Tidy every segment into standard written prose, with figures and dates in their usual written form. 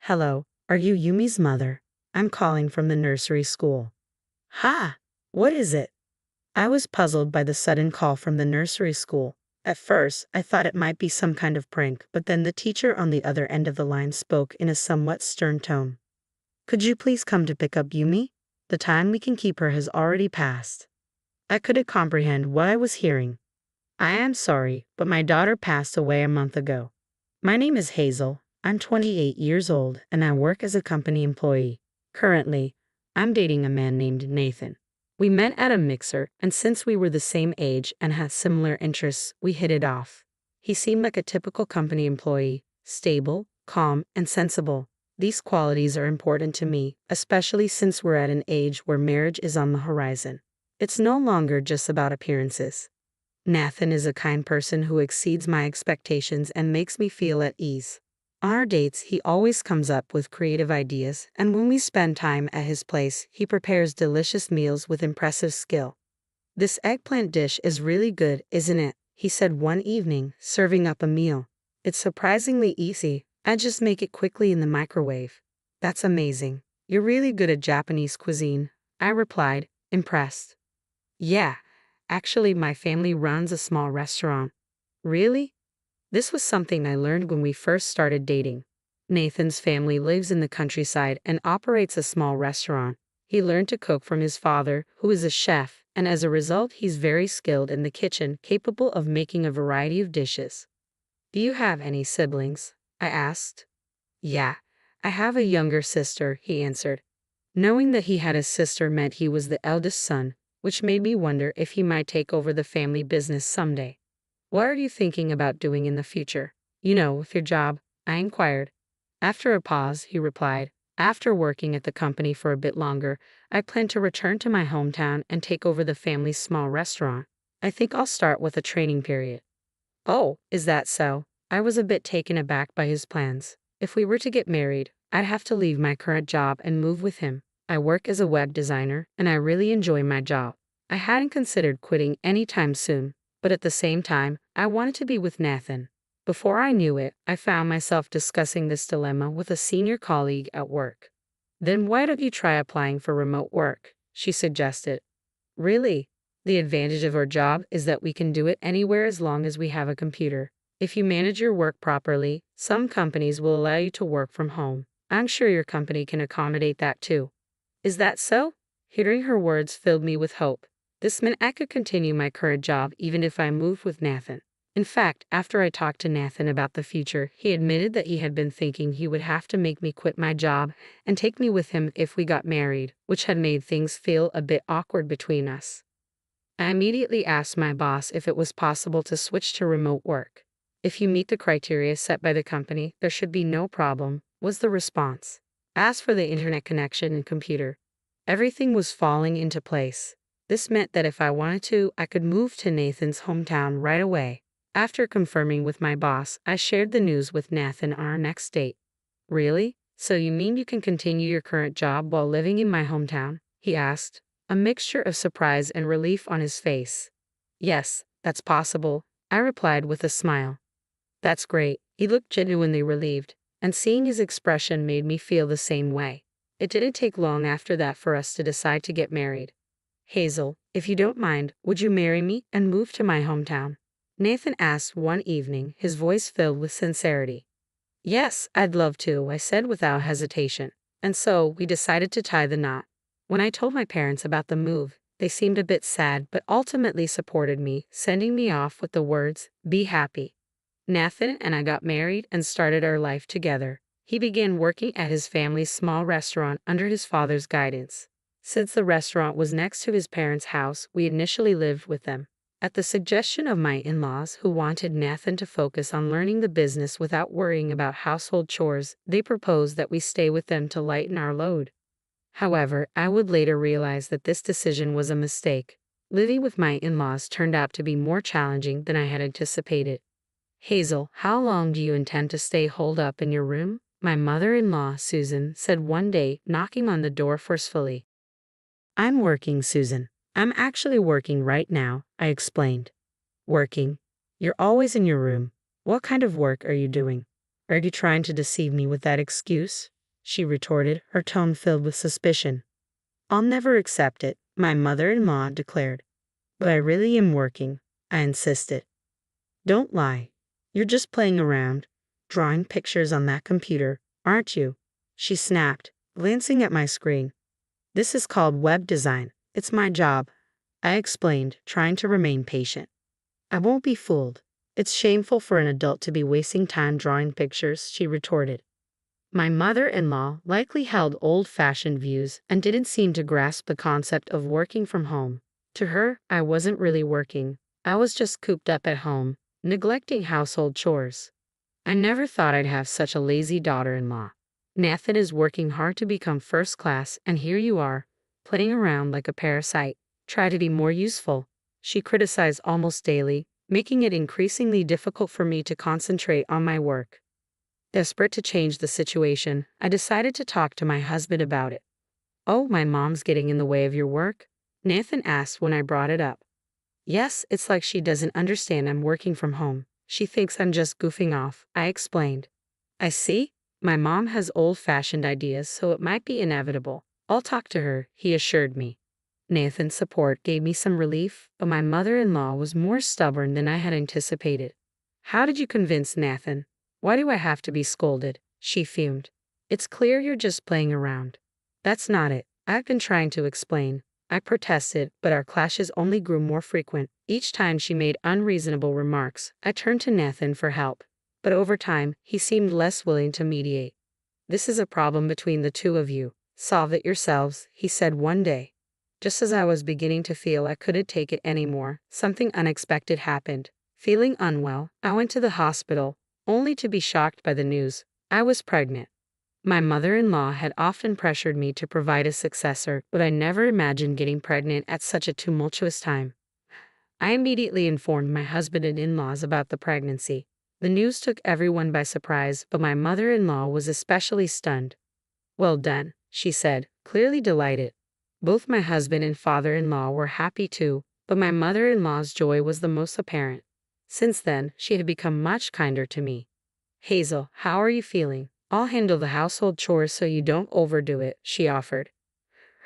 Hello, are you Yumi's mother? I'm calling from the nursery school. Ha! What is it? I was puzzled by the sudden call from the nursery school. At first, I thought it might be some kind of prank, but then the teacher on the other end of the line spoke in a somewhat stern tone. Could you please come to pick up Yumi? The time we can keep her has already passed. I couldn't comprehend what I was hearing. I am sorry, but my daughter passed away a month ago. My name is Hazel. I'm 28 years old, and I work as a company employee. Currently, I'm dating a man named Nathan. We met at a mixer, and since we were the same age and had similar interests, we hit it off. He seemed like a typical company employee, stable, calm, and sensible. These qualities are important to me, especially since we're at an age where marriage is on the horizon. It's no longer just about appearances. Nathan is a kind person who exceeds my expectations and makes me feel at ease. On our dates, he always comes up with creative ideas, and when we spend time at his place, he prepares delicious meals with impressive skill. This eggplant dish is really good, isn't it? He said one evening, serving up a meal. It's surprisingly easy. I just make it quickly in the microwave. That's amazing. You're really good at Japanese cuisine, I replied, impressed. Yeah, actually, my family runs a small restaurant. Really? This was something I learned when we first started dating. Nathan's family lives in the countryside and operates a small restaurant. He learned to cook from his father, who is a chef, and as a result, he's very skilled in the kitchen, capable of making a variety of dishes. Do you have any siblings? I asked. Yeah, I have a younger sister, he answered. Knowing that he had a sister meant he was the eldest son, which made me wonder if he might take over the family business someday. What are you thinking about doing in the future? With your job, I inquired. After a pause, he replied, after working at the company for a bit longer, I plan to return to my hometown and take over the family's small restaurant. I think I'll start with a training period. Oh, is that so? I was a bit taken aback by his plans. If we were to get married, I'd have to leave my current job and move with him. I work as a web designer, and I really enjoy my job. I hadn't considered quitting anytime soon, but at the same time, I wanted to be with Nathan. Before I knew it, I found myself discussing this dilemma with a senior colleague at work. Then why don't you try applying for remote work? She suggested. Really? The advantage of our job is that we can do it anywhere as long as we have a computer. If you manage your work properly, some companies will allow you to work from home. I'm sure your company can accommodate that too. Is that so? Hearing her words filled me with hope. This meant I could continue my current job even if I moved with Nathan. In fact, after I talked to Nathan about the future, he admitted that he had been thinking he would have to make me quit my job and take me with him if we got married, which had made things feel a bit awkward between us. I immediately asked my boss if it was possible to switch to remote work. If you meet the criteria set by the company, there should be no problem, was the response. As for the internet connection and computer, everything was falling into place. This meant that if I wanted to, I could move to Nathan's hometown right away. After confirming with my boss, I shared the news with Nathan on our next date. Really? So you mean you can continue your current job while living in my hometown? He asked, a mixture of surprise and relief on his face. Yes, that's possible, I replied with a smile. That's great. He looked genuinely relieved, and seeing his expression made me feel the same way. It didn't take long after that for us to decide to get married. Hazel, if you don't mind, would you marry me and move to my hometown? Nathan asked one evening, his voice filled with sincerity. Yes, I'd love to, I said without hesitation. And so, we decided to tie the knot. When I told my parents about the move, they seemed a bit sad but ultimately supported me, sending me off with the words, "Be happy." Nathan and I got married and started our life together. He began working at his family's small restaurant under his father's guidance. Since the restaurant was next to his parents' house, we initially lived with them. At the suggestion of my in-laws, who wanted Nathan to focus on learning the business without worrying about household chores, they proposed that we stay with them to lighten our load. However, I would later realize that this decision was a mistake. Living with my in-laws turned out to be more challenging than I had anticipated. Hazel, how long do you intend to stay holed up in your room? My mother-in-law, Susan, said one day, knocking on the door forcefully. I'm working, Susan. I'm actually working right now, I explained. Working? You're always in your room. What kind of work are you doing? Are you trying to deceive me with that excuse? she retorted, her tone filled with suspicion. I'll never accept it, my mother-in-law declared. But I really am working, I insisted. Don't lie. You're just playing around, drawing pictures on that computer, aren't you? She snapped, glancing at my screen. This is called web design. It's my job, I explained, trying to remain patient. I won't be fooled. It's shameful for an adult to be wasting time drawing pictures, she retorted. My mother-in-law likely held old-fashioned views and didn't seem to grasp the concept of working from home. To her, I wasn't really working. I was just cooped up at home, neglecting household chores. I never thought I'd have such a lazy daughter-in-law. Nathan is working hard to become first class, and here you are, playing around like a parasite. Try to be more useful, she criticized almost daily, making it increasingly difficult for me to concentrate on my work. Desperate to change the situation, I decided to talk to my husband about it. Oh, my mom's getting in the way of your work? Nathan asked when I brought it up. Yes, it's like she doesn't understand I'm working from home. She thinks I'm just goofing off, I explained. I see. My mom has old-fashioned ideas, so it might be inevitable. I'll talk to her, he assured me. Nathan's support gave me some relief, but my mother-in-law was more stubborn than I had anticipated. How did you convince Nathan? Why do I have to be scolded? She fumed. It's clear you're just playing around. That's not it. I've been trying to explain. I protested, but our clashes only grew more frequent. Each time she made unreasonable remarks, I turned to Nathan for help. But over time, he seemed less willing to mediate. This is a problem between the two of you. Solve it yourselves, he said one day. Just as I was beginning to feel I couldn't take it anymore, something unexpected happened. Feeling unwell, I went to the hospital, only to be shocked by the news. I was pregnant. My mother-in-law had often pressured me to provide a successor, but I never imagined getting pregnant at such a tumultuous time. I immediately informed my husband and in-laws about the pregnancy. The news took everyone by surprise, but my mother-in-law was especially stunned. Well done, she said, clearly delighted. Both my husband and father-in-law were happy too, but my mother-in-law's joy was the most apparent. Since then, she had become much kinder to me. Hazel, how are you feeling? I'll handle the household chores so you don't overdo it, she offered.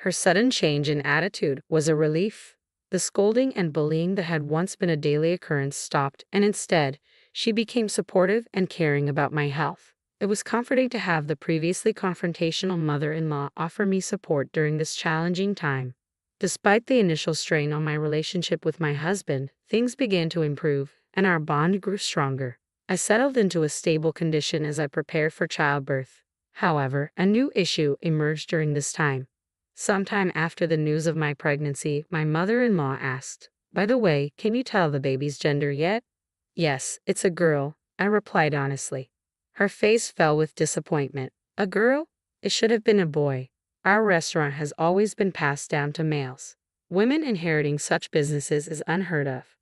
Her sudden change in attitude was a relief. The scolding and bullying that had once been a daily occurrence stopped, and instead, she became supportive and caring about my health. It was comforting to have the previously confrontational mother-in-law offer me support during this challenging time. Despite the initial strain on my relationship with my husband, things began to improve, and our bond grew stronger. I settled into a stable condition as I prepared for childbirth. However, a new issue emerged during this time. Sometime after the news of my pregnancy, my mother-in-law asked, "By the way, can you tell the baby's gender yet?" "Yes, it's a girl," I replied honestly. Her face fell with disappointment. "A girl? It should have been a boy. Our restaurant has always been passed down to males. Women inheriting such businesses is unheard of."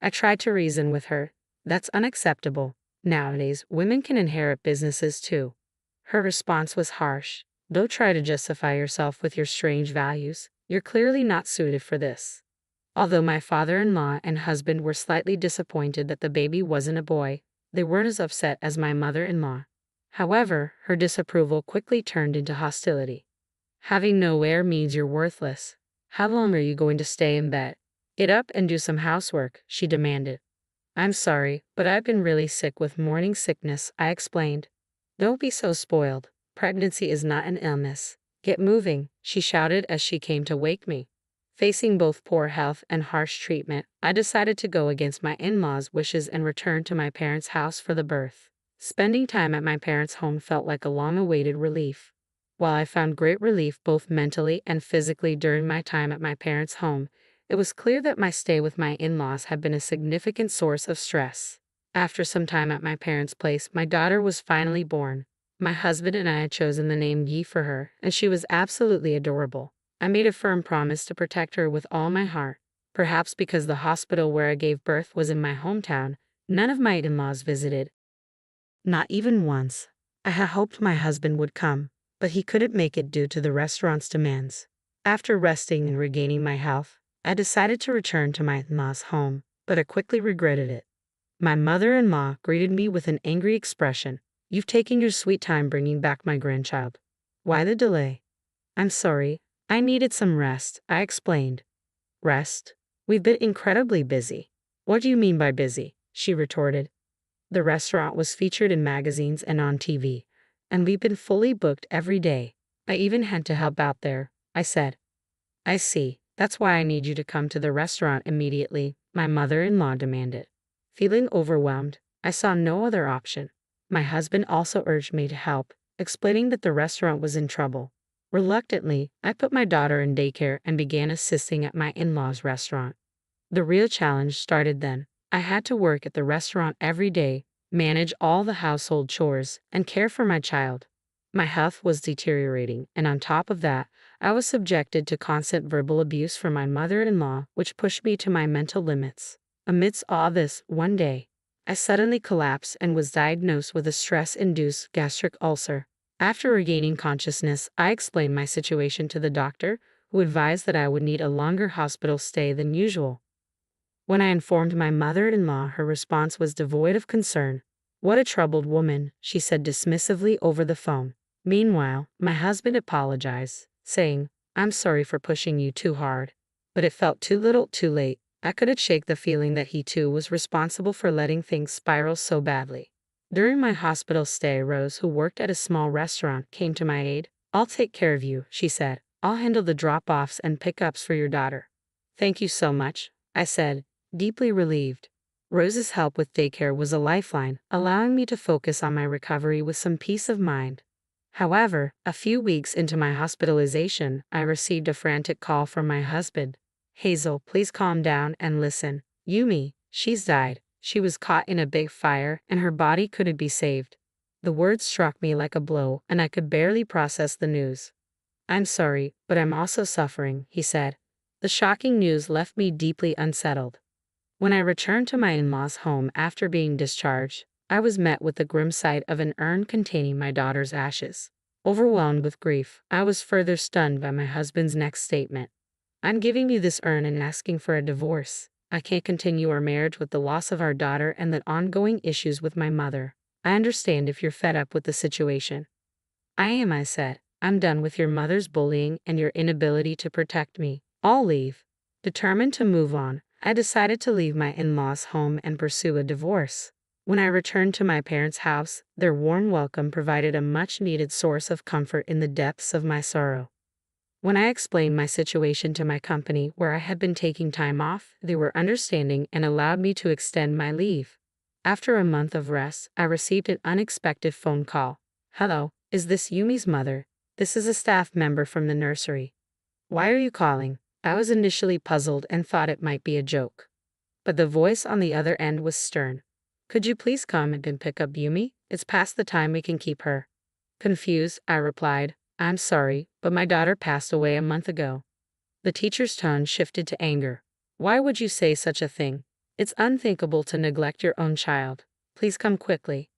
I tried to reason with her. That's unacceptable. Nowadays, women can inherit businesses too. Her response was harsh. Don't try to justify yourself with your strange values. You're clearly not suited for this. Although my father-in-law and husband were slightly disappointed that the baby wasn't a boy, they weren't as upset as my mother-in-law. However, her disapproval quickly turned into hostility. Having no heir means you're worthless. How long are you going to stay in bed? Get up and do some housework, she demanded. I'm sorry, but I've been really sick with morning sickness, I explained. Don't be so spoiled. Pregnancy is not an illness. Get moving, she shouted as she came to wake me. Facing both poor health and harsh treatment, I decided to go against my in-laws' wishes and return to my parents' house for the birth. Spending time at my parents' home felt like a long-awaited relief. While I found great relief both mentally and physically during my time at my parents' home, it was clear that my stay with my in-laws had been a significant source of stress. After some time at my parents' place, my daughter was finally born. My husband and I had chosen the name Yi for her, and she was absolutely adorable. I made a firm promise to protect her with all my heart. Perhaps because the hospital where I gave birth was in my hometown, none of my in-laws visited. Not even once. I had hoped my husband would come, but he couldn't make it due to the restaurant's demands. After resting and regaining my health, I decided to return to my in-laws' home, but I quickly regretted it. My mother-in-law greeted me with an angry expression. You've taken your sweet time bringing back my grandchild. Why the delay? I'm sorry. I needed some rest, I explained. Rest? We've been incredibly busy. What do you mean by busy? She retorted. The restaurant was featured in magazines and on TV, and we've been fully booked every day. I even had to help out there, I said. I see. That's why I need you to come to the restaurant immediately, my mother-in-law demanded. Feeling overwhelmed, I saw no other option. My husband also urged me to help, explaining that the restaurant was in trouble. Reluctantly, I put my daughter in daycare and began assisting at my in-laws' restaurant. The real challenge started then. I had to work at the restaurant every day, manage all the household chores, and care for my child. My health was deteriorating, and on top of that, I was subjected to constant verbal abuse from my mother-in-law, which pushed me to my mental limits. Amidst all this, one day, I suddenly collapsed and was diagnosed with a stress-induced gastric ulcer. After regaining consciousness, I explained my situation to the doctor, who advised that I would need a longer hospital stay than usual. When I informed my mother-in-law, her response was devoid of concern. What a troubled woman, she said dismissively over the phone. Meanwhile, my husband apologized, saying, I'm sorry for pushing you too hard. But it felt too little, too late. I couldn't shake the feeling that he too was responsible for letting things spiral so badly. During my hospital stay, Rose, who worked at a small restaurant, came to my aid. I'll take care of you, she said. I'll handle the drop-offs and pickups for your daughter. Thank you so much, I said, deeply relieved. Rose's help with daycare was a lifeline, allowing me to focus on my recovery with some peace of mind. However, a few weeks into my hospitalization, I received a frantic call from my husband. Hazel, please calm down and listen. Yumi, she's died. She was caught in a big fire, and her body couldn't be saved. The words struck me like a blow, and I could barely process the news. I'm sorry, but I'm also suffering, he said. The shocking news left me deeply unsettled. When I returned to my in-laws' home after being discharged, I was met with the grim sight of an urn containing my daughter's ashes. Overwhelmed with grief, I was further stunned by my husband's next statement. I'm giving you this urn and asking for a divorce. I can't continue our marriage with the loss of our daughter and the ongoing issues with my mother. I understand if you're fed up with the situation. I am, I said. I'm done with your mother's bullying and your inability to protect me. I'll leave. Determined to move on, I decided to leave my in-laws' home and pursue a divorce. When I returned to my parents' house, their warm welcome provided a much-needed source of comfort in the depths of my sorrow. When I explained my situation to my company where I had been taking time off, they were understanding and allowed me to extend my leave. After a month of rest, I received an unexpected phone call. Hello, is this Yumi's mother? This is a staff member from the nursery. Why are you calling? I was initially puzzled and thought it might be a joke. But the voice on the other end was stern. Could you please come and pick up Yumi? It's past the time we can keep her. Confused, I replied, I'm sorry, but my daughter passed away a month ago. The teacher's tone shifted to anger. Why would you say such a thing? It's unthinkable to neglect your own child. Please come quickly.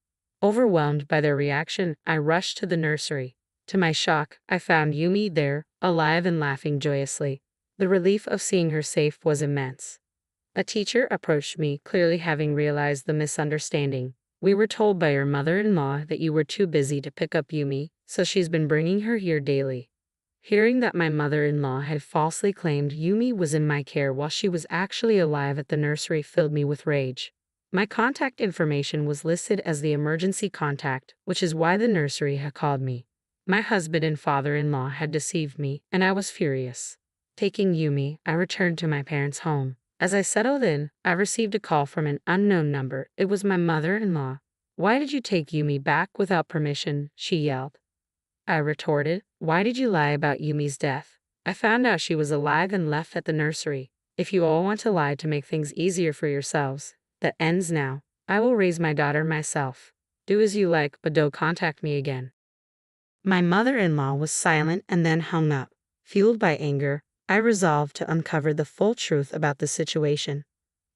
Overwhelmed by their reaction, I rushed to the nursery. To my shock, I found Yumi there, alive and laughing joyously. The relief of seeing her safe was immense. A teacher approached me, clearly having realized the misunderstanding. We were told by your mother-in-law that you were too busy to pick up Yumi, so she's been bringing her here daily. Hearing that my mother-in-law had falsely claimed Yumi was in my care while she was actually alive at the nursery filled me with rage. My contact information was listed as the emergency contact, which is why the nursery had called me. My husband and father-in-law had deceived me, and I was furious. Taking Yumi, I returned to my parents' home. As I settled in, I received a call from an unknown number. It was my mother-in-law. Why did you take Yumi back without permission? She yelled. I retorted, why did you lie about Yumi's death? I found out she was alive and left at the nursery. If you all want to lie to make things easier for yourselves, that ends now. I will raise my daughter myself. Do as you like, but don't contact me again. My mother-in-law was silent and then hung up. Fueled by anger, I resolved to uncover the full truth about the situation.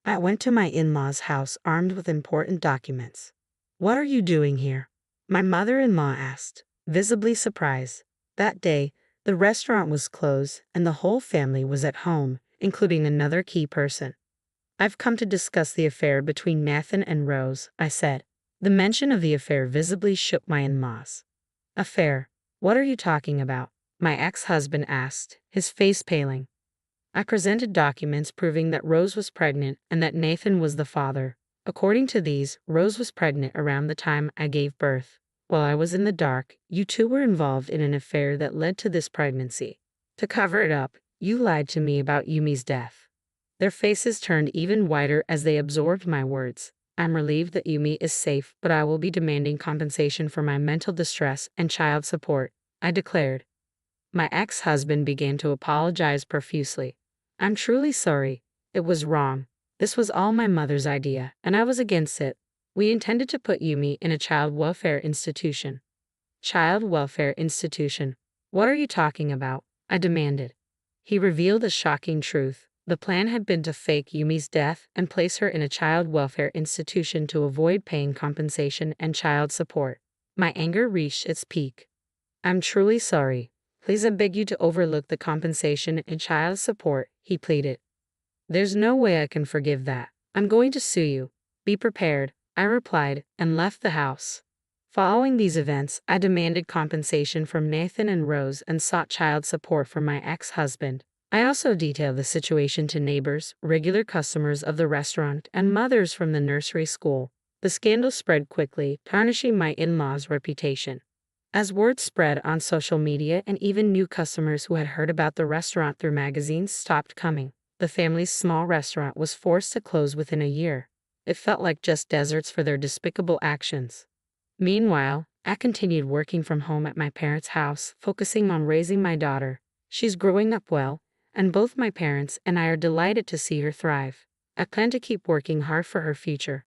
I went to my in-laws' house armed with important documents. What are you doing here? My mother-in-law asked, visibly surprised. That day, the restaurant was closed and the whole family was at home, including another key person. I've come to discuss the affair between Nathan and Rose, I said. The mention of the affair visibly shook my in-laws. Affair? What are you talking about? My ex-husband asked, his face paling. I presented documents proving that Rose was pregnant and that Nathan was the father. According to these, Rose was pregnant around the time I gave birth. While I was in the dark, you two were involved in an affair that led to this pregnancy. To cover it up, you lied to me about Yumi's death. Their faces turned even whiter as they absorbed my words. I'm relieved that Yumi is safe, but I will be demanding compensation for my mental distress and child support, I declared. My ex-husband began to apologize profusely. I'm truly sorry. It was wrong. This was all my mother's idea, and I was against it. We intended to put Yumi in a child welfare institution. Child welfare institution? What are you talking about? I demanded. He revealed a shocking truth. The plan had been to fake Yumi's death and place her in a child welfare institution to avoid paying compensation and child support. My anger reached its peak. I'm truly sorry. Please, I beg you to overlook the compensation and child support, he pleaded. There's no way I can forgive that. I'm going to sue you. Be prepared, I replied, and left the house. Following these events, I demanded compensation from Nathan and Rose and sought child support from my ex-husband. I also detailed the situation to neighbors, regular customers of the restaurant, and mothers from the nursery school. The scandal spread quickly, tarnishing my in-laws' reputation. As word spread on social media and even new customers who had heard about the restaurant through magazines stopped coming, the family's small restaurant was forced to close within a year. It felt like just deserts for their despicable actions. Meanwhile, I continued working from home at my parents' house, focusing on raising my daughter. She's growing up well, and both my parents and I are delighted to see her thrive. I plan to keep working hard for her future.